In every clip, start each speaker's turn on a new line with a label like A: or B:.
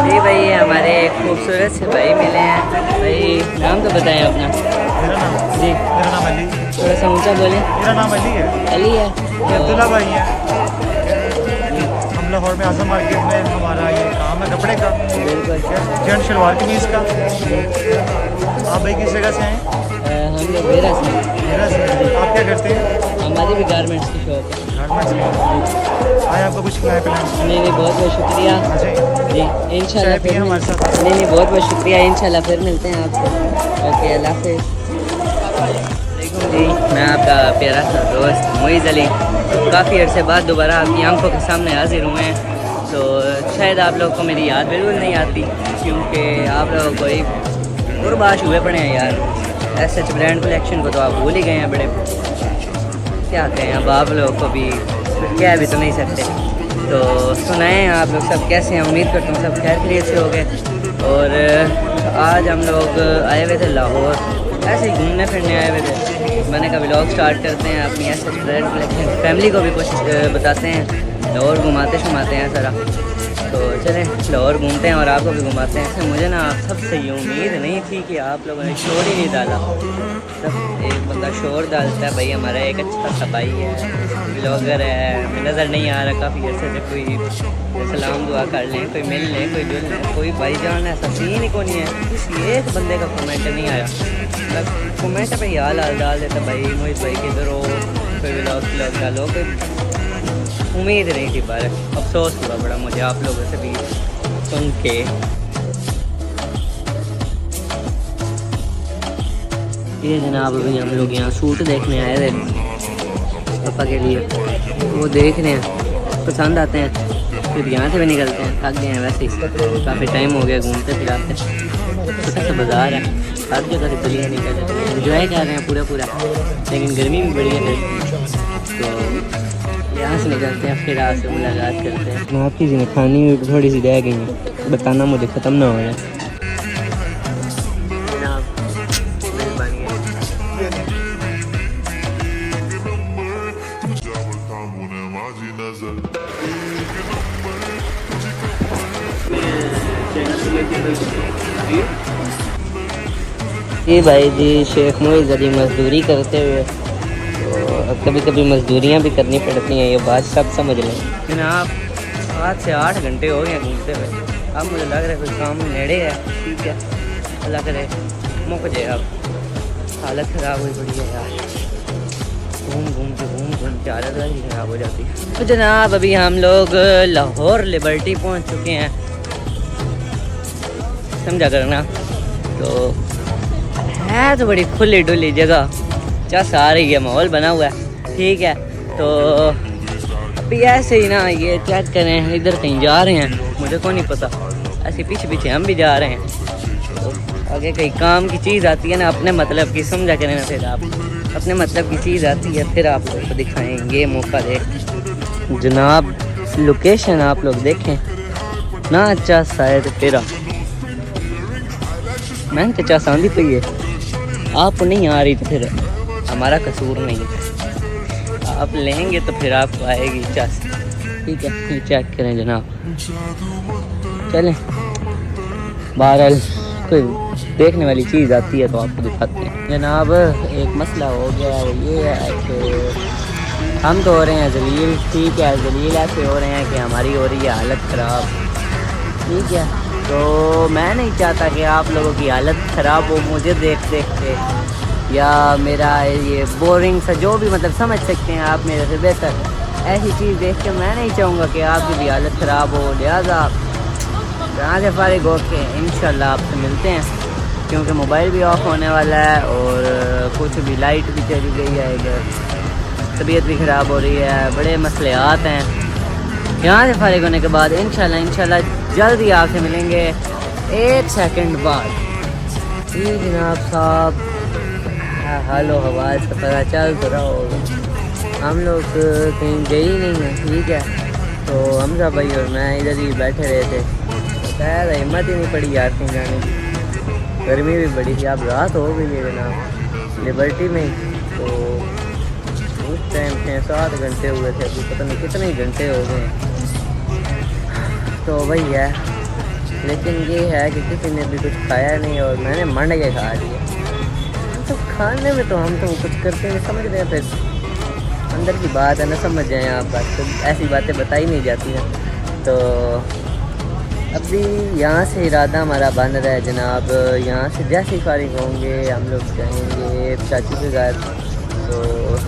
A: जी भाई हमारे खूबसूरत से भाई मिले हैं। भाई नाम तो बताएं अपना।
B: मेरा नाम अली।
A: थोड़ा सा ऊंचा बोलें।
B: मेरा नाम अली है।
A: अली है
B: ये
A: तो
B: अब्दुल्ला भाई हैं।
A: जी
B: हम लाहौर में आजम मार्केट में हमारा ये काम है कपड़े का,
A: बिल्कुल
B: जेंट शलवार कमीज़ का।
A: जी।
B: आप भाई किस जगह से हैं?
A: हम लोग मेरा से
B: मेरा से।
A: जी।
B: आप क्या करते हैं?
A: हमारी भी गारमेंट्स की शॉप है।
B: गारमेंट्स
A: जी
B: में। आए आपको कुछ खिलाए पिलाएं?
A: नहीं नहीं, बहुत बहुत शुक्रिया।
B: हाँ जी।
A: जी इंशाल्लाह
B: चाय पिए
A: फिर
B: हमारे साथ।
A: नहीं नहीं, बहुत बहुत शुक्रिया। इंशाल्लाह फिर मिलते हैं आपसे। ओके अल्लाह हाफिज़। जी मैं आपका प्यारा सा दोस्त मोइज़ अली काफ़ी अर्से बाद दोबारा आपकी आंखों के सामने हाजिर हुए हैं। तो शायद आप लोगों को मेरी याद बिल्कुल नहीं आती, क्योंकि आप लोगों को एक गुरबाश हुए पड़े हैं यार। एस एच ब्रांड कलेक्शन को तो आप भूल ही गए हैं बड़े। क्या कहें अब आप लोगों को भी, कह भी तो नहीं सकते। तो सुनाएं आप लोग सब कैसे हैं? उम्मीद करता हूँ सब खैर खैरियत से हो गए। और आज हम लोग आए हुए थे लाहौर, ऐसे ही घूमने फिरने आए हुए थे। मैंने कहा व्लॉग स्टार्ट करते हैं अपनी S H brand collection family को भी कुछ बताते हैं, लाहौर घुमाते शुमाते हैं सारा। तो चलें लाहौर घूमते हैं और आपको भी घुमाते हैं। ऐसे मुझे ना आप सबसे ये उम्मीद नहीं थी कि आप लोगों ने शोर ही नहीं डाला। सब एक बंदा शोर डालता है भाई। हमारा एक अच्छा सा भाई है, ब्लॉगर है, नज़र नहीं आ रहा काफ़ी अर्से से। कोई सलाम दुआ कर लें, कोई मिल लें, कोई जुल लें, कोई भाईजान ऐसा सीन ही को नहीं है। किसी एक बंदे का कमेंट नहीं आया। मतलब कमेंट पे हाल हाल डाल देता भाई, मोहित भाई किधर हो, कोई व्लॉग डालो। कोई उम्मीद नहीं थी, पर अफसोस हुआ बड़ा मुझे आप लोगों से भी सुन के। ये जनाब अभी हम लोग यहाँ सूट देखने आए थे पापा के लिए। वो देख रहे हैं, पसंद आते हैं, फिर यहाँ से भी निकलते हैं। थक गए हैं वैसे ही, काफ़ी टाइम हो गया घूमते फिराते। छोटा सा बाज़ार है, हर जगह से गलियाँ निकल रहे हैं, इन्जॉय कर रहे हैं पूरा। लेकिन गर्मी भी बड़ी है, तो यहाँ से निकलते हैं, फिर आपसे मुलाकात करते हैं। मैं आपकी चीज़ें खानी हुई थोड़ी सी रह गई हैं, बताना मुझे ख़त्म ना हो जाए। जनाब मेहरबानी है। जी भाई जी, शेख मोइज़ अली मजदूरी करते हुए, तो कभी कभी मजदूरियाँ भी करनी पड़ती हैं, ये बात सब समझ लें। जनाब 7 से 8 घंटे हो गए घूमते हुए। अब मुझे लग रहा है कोई काम नेड़े है। ठीक है, अल्लाह करे मुक जाए। अब हालत ख़राब हुई पड़ी है यार, घूम के हालत ही ख़राब हो जाती है। तो जनाब अभी हम लोग लाहौर लिबर्टी पहुँच चुके हैं, समझा करना। तो है तो बड़ी खुली डुली जगह, चस आ रही है, माहौल बना हुआ है। ठीक है, तो अभी ऐसे ही ना ये चेक करें, इधर कहीं जा रहे हैं, मुझे को नहीं पता। ऐसे पीछे पीछे हम भी जा रहे हैं। तो आगे कहीं काम की चीज़ आती है ना, अपने मतलब की, समझा करें ना। फिर आप अपने मतलब की चीज़ आती है, फिर आप लोग को दिखाएंगे मौका देख। जनाब लोकेशन आप लोग देखें ना, अच्छा शायद तेरा मैं तो चाह आंधी पई है, आप नहीं आ रही तो फिर हमारा कसूर नहीं है। आप लेंगे तो फिर आपको आएगी चस। ठीक है, ये चेक करें जनाब। चलें, बहरहाल कोई देखने वाली चीज़ आती है तो आपको दिखाते हैं। जनाब एक मसला हो गया है, ये है कि हम तो हो रहे हैं जलील। ठीक है, जलील ऐसे हो रहे हैं कि हमारी हो रही है हालत ख़राब। ठीक है, तो मैं नहीं चाहता कि आप लोगों की हालत ख़राब हो मुझे देख के, या मेरा ये बोरिंग सा जो भी मतलब समझ सकते हैं आप मेरे से बेहतर। ऐसी चीज़ देख के मैं नहीं चाहूँगा कि आपकी भी हालत ख़राब हो। लिहाजा यहाँ से फारिग हो के इंशाल्लाह आपसे मिलते हैं, क्योंकि मोबाइल भी ऑफ होने वाला है और कुछ भी लाइट भी चली गई है इधर, तबीयत भी ख़राब हो रही है, बड़े मसलेआत हैं। यहाँ से फारिग होने के बाद इंशाल्लाह जल्दी आपसे मिलेंगे 1 सेकंड बाद। जी जनाब साहब, हालो हवाल से पता चल तो रहा होगा हम लोग कहीं गए ही नहीं हैं। ठीक है, तो हमजा भाई और मैं इधर ही बैठे रहे थे, शायद हिम्मत ही नहीं पड़ी यार कहीं जाने की। गर्मी भी बड़ी थी, अब रात हो गई है जनाब लिबर्टी में। तो उस टाइम 6-7 घंटे हुए थे, अभी पता नहीं कितने घंटे हो गए। तो वही है, लेकिन ये है कि किसी ने भी कुछ खाया नहीं और मैंने मंड के खा लिया। तो खाने में तो हम तो कुछ करते नहीं, समझ रहे हैं, फिर अंदर की बात है ना, समझ जाएँ आप। बात तो ऐसी बातें बताई नहीं जाती हैं। तो अभी यहाँ से इरादा हमारा बन रहा है जनाब, यहाँ से जैसे ही फारिग होंगे हम लोग जाएंगे चाचू के घर। तो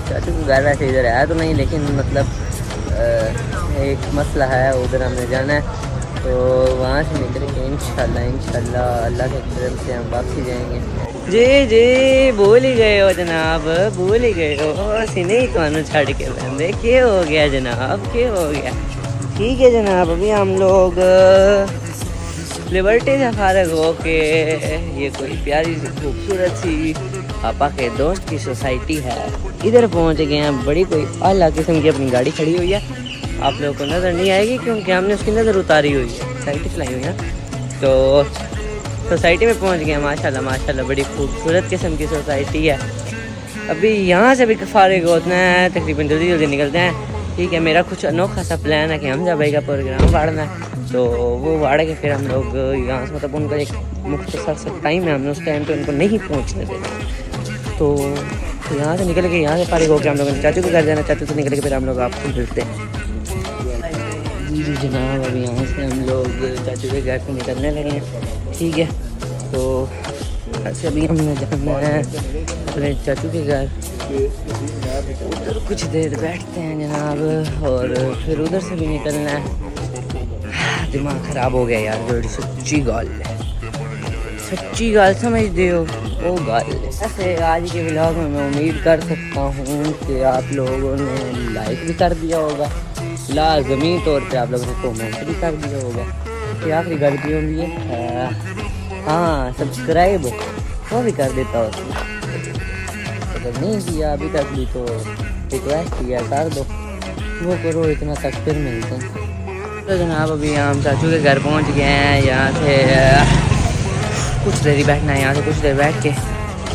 A: चाचू के घर वैसे इधर है तो नहीं, लेकिन मतलब एक मसला है, उधर हमने जाना है। तो वहाँ से निकल के इंशाल्लाह अल्लाह के करम से हम वापसी जाएंगे। जी जी भूल ही गए हो जनाब, भूल ही गए हो, असी नहीं तो छड़ के बंदे। क्या हो गया जनाब, क्या हो गया? ठीक है जनाब, अभी हम लोग लिबर्टी से फारग हो के ये कोई प्यारी सी खूबसूरत सी पापा के दोस्त की सोसाइटी है, इधर पहुंच गए हैं। बड़ी कोई आला किस्म की अपनी गाड़ी खड़ी हुई है, आप लोगों को नज़र नहीं आएगी क्योंकि हमने उसकी नज़र उतारी हुई है, साइड चलाई हुई है। तो सोसाइटी में पहुंच गए हैं। माशाल्लाह माशाल्लाह बड़ी खूबसूरत किस्म की सोसाइटी है। अभी यहाँ से भी फारिग होते हैं, तकरीबन जल्दी निकलते हैं। ठीक है, मेरा कुछ अनोखा सा प्लान है कि हमजा भाई का प्रोग्राम वाड़ना है, तो वो वाड़ के फिर हम लोग यहाँ से, मतलब उनका एक मुख्तसर सा टाइम है, हमने उस टाइम पे उनको नहीं पहुँचने देना। तो यहाँ से निकल के, यहाँ से फारिग होकर हम लोगों ने चाचू के घर जाना, चाचू से निकल के फिर हम लोग आपसे मिलते हैं। जी जनाब, अभी यहाँ से हम लोग चाचू के घर से निकलने लगे हैं। ठीक है, तो ऐसे अभी हमने जाना है अपने चाचू के घर, उधर कुछ देर बैठते हैं जनाब और फिर उधर से भी निकलना है। दिमाग ख़राब हो गया यार, जो सच्ची गाल है, सच्ची गाल समझते हो वो गाल। ऐसे आज के व्लॉग में मैं उम्मीद कर सकता हूँ कि आप लोगों ने लाइक भी कर दिया होगा, लाजमी तौर पे आप लोगों ने कमेंट भी कर दिया होगा। कि आखिरी गलती होगी है, हाँ सब्सक्राइब वो भी कर देता हो। अगर नहीं किया अभी तक भी तो रिक्वेस्ट किया कर दो, वो करो, इतना तक फिर मिलते हैं। तो जनाब अभी हम चाचू के घर पहुंच गए हैं। यहाँ से कुछ देर ही बैठना है, यहाँ से कुछ देर बैठ के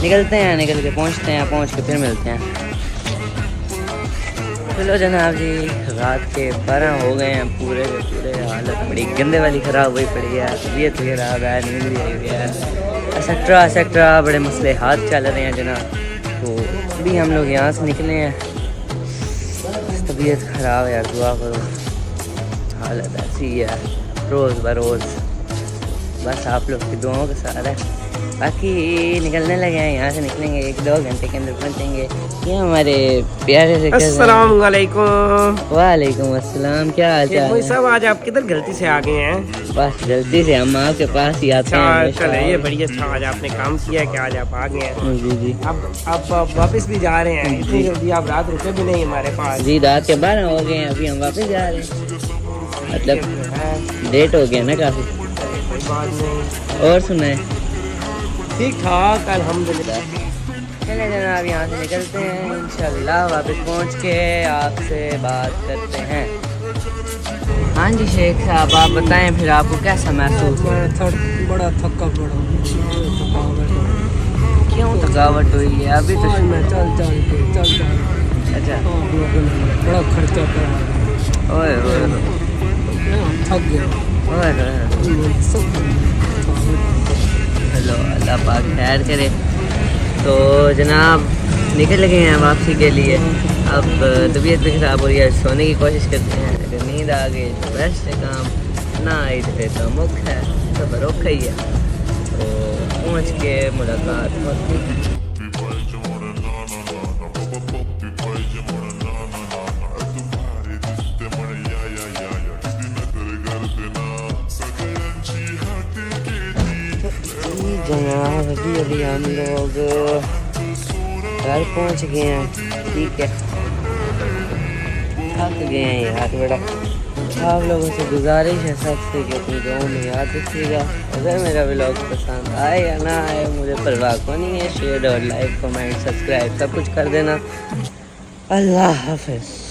A: निकलते हैं, निकल के पहुँचते हैं, पहुँच के फिर मिलते हैं। चलो जनाब जी, रात के 12 हो गए हैं, पूरे के पूरे हालत बड़ी गंदे वाली ख़राब हुई पड़ी है, तबीयत भी ख़राब है, नींद भी आई हुई है, एक्सेट्रा बड़े मसले हाथ चल रहे हैं जनाब। तो अभी हम लोग यहाँ से निकले हैं, तबीयत ख़राब है यार, दुआ करो, हालत ऐसी है रोज़ बरोज़, बस आप लोग की दुआओं का सहारा है। बाकी निकलने लगे हैं, यहाँ से निकलेंगे 1-2 घंटे के अंदर पहुँचेंगे। ये हमारे प्यारे से
C: अस्सलाम वालेकुम।
A: वालेकुम अस्सलाम, क्या हाल चाल है?
C: सब आज आप किधर गलती से आ गए हैं?
A: बस गलती से हम आपके पास ही आते हैं।
C: चलो ये बढ़िया, अच्छा आज आपने काम किया कि आज आप आ गए हैं।
A: जी जी,
C: अब वापस भी जा रहे हैं, इतनी जल्दी आप रात रुके भी नहीं हमारे पास।
A: जी रात के 12 हो गए हैं, अभी हम वापस जा रहे हैं, मतलब लेट हो गया ना काफ़ी।
C: कोई बात नहीं,
A: और सुनाए?
C: ठीक ठाक अल्हम्दुलिल्लाह।
A: चले जनाब, यहाँ से निकलते हैं, इंशाल्लाह वापस पहुँच के आपसे बात करते हैं। हाँ जी शेख साहब, आप बताएं फिर आपको कैसा महसूस हुआ?
C: बड़ा थका पड़ा,
A: क्यों थकावट हुई है? अभी तो
C: चल
A: अच्छा,
C: बड़ा खर्चा करा,
A: ओए ओए
C: थक गया।
A: ओए हेलो, अल्लाह पाक खैर करे। तो जनाब निकल गए हैं वापसी के लिए। अब तबीयत भी ख़राब हो रही है, सोने की कोशिश करते हैं, अगर नींद आ गई तो बेस्ट है काम, ना आई तो फिर तो मुख है, सब रोका ही है। तो पहुँच के मुलाकात होती है। जनाब अभी हम लोग घर पहुंच गए हैं। ठीक है, थक गए हैं यार बड़ा। आप लोगों से गुजारिश है सबसे कि अपनी गाँव में याद रखिएगा। अगर मेरा व्लॉग पसंद आए या ना आए मुझे परवाह को नहीं है, शेयर और लाइक कमेंट सब्सक्राइब सब कुछ कर देना। अल्लाह हाफ़िज़।